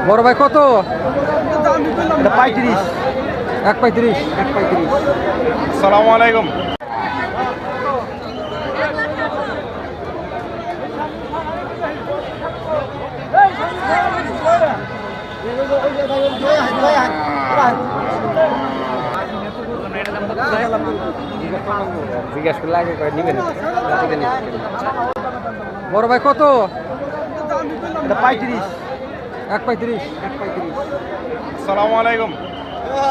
বড় ভাই কত? 35। 1.35। আসসালামু আলাইকুম। জিজ্ঞাসা করলে আগে নিবেন। বড় ভাই কত? 35। 1.35। আসসালামু আলাইকুম।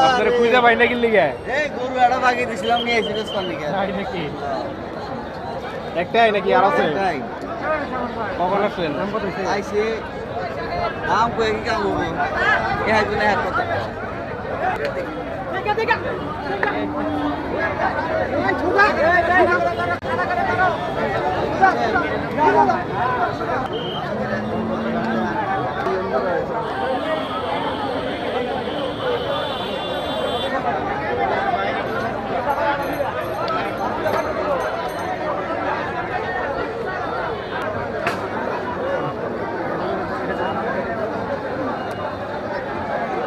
আপনারা খুঁজে পাই না কি লিগে? এই গরু একটা বাকি দিছিলাম নিয়ে এসে বেশ পানি খেয়ে তাই নাকি? একটাই নাকি আর আছে? তাই কখন আসলেন? আইসে দাম কয়ে কি কাম হবো এ হাইতো না হাত কথা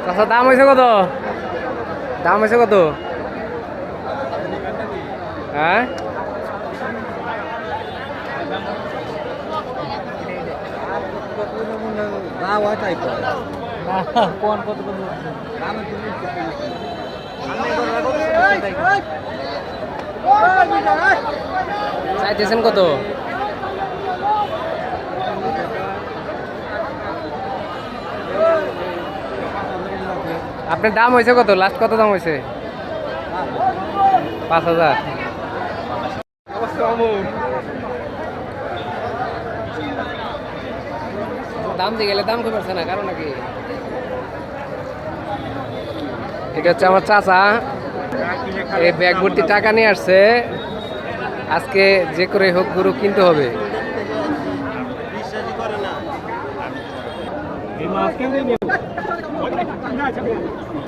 আচ্ছা দাম হয়েছে কত? দাম হয়েছে কত? হ্যাঁ বাবা টাইপ কোন কত কত চাইতেছেন কত? আপনার দাম হয়েছে কত? লাস্ট কত দাম হয়েছে? 5,000। দাম দিয়ে গেলে দাম কমে না কারণ নাকি এটা হচ্ছে আমার চাচা, এই ব্যাগ ভর্তি টাকা নিয়ে আসছে। আজকে যে করে হোক গরু কিনতে হবে।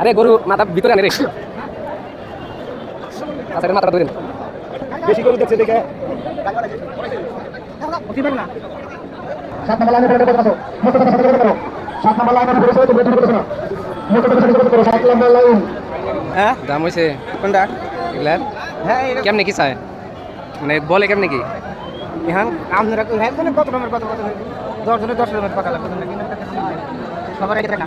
আরে গরু মাথা ভিতরে আনে রে। আচ্ছা মাথাটা ধরেন। বেশি করে দেখছে দেখে। হ্যাঁ দাম হয়েছে কোনটা এগুলার? হ্যাঁ কেমনে কি চায় মানে বলে কেমনে কি? এখন আপনারা হ্যাঁ কত রকমের কত কত 10 জনের 10 রকমের কথা লাগবে সবার আগে টাকা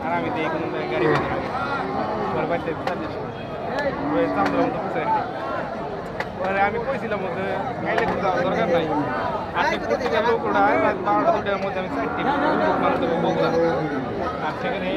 আর আমি দিই কোনো গাড়ি পরে আমি কইছিলাম মধ্যে গাইলে দরকার নাই আপনি প্রতিটা লোক ওড়ায় 12টা 2টার মধ্যে আমি 4টি বগুড়া আর সেখানে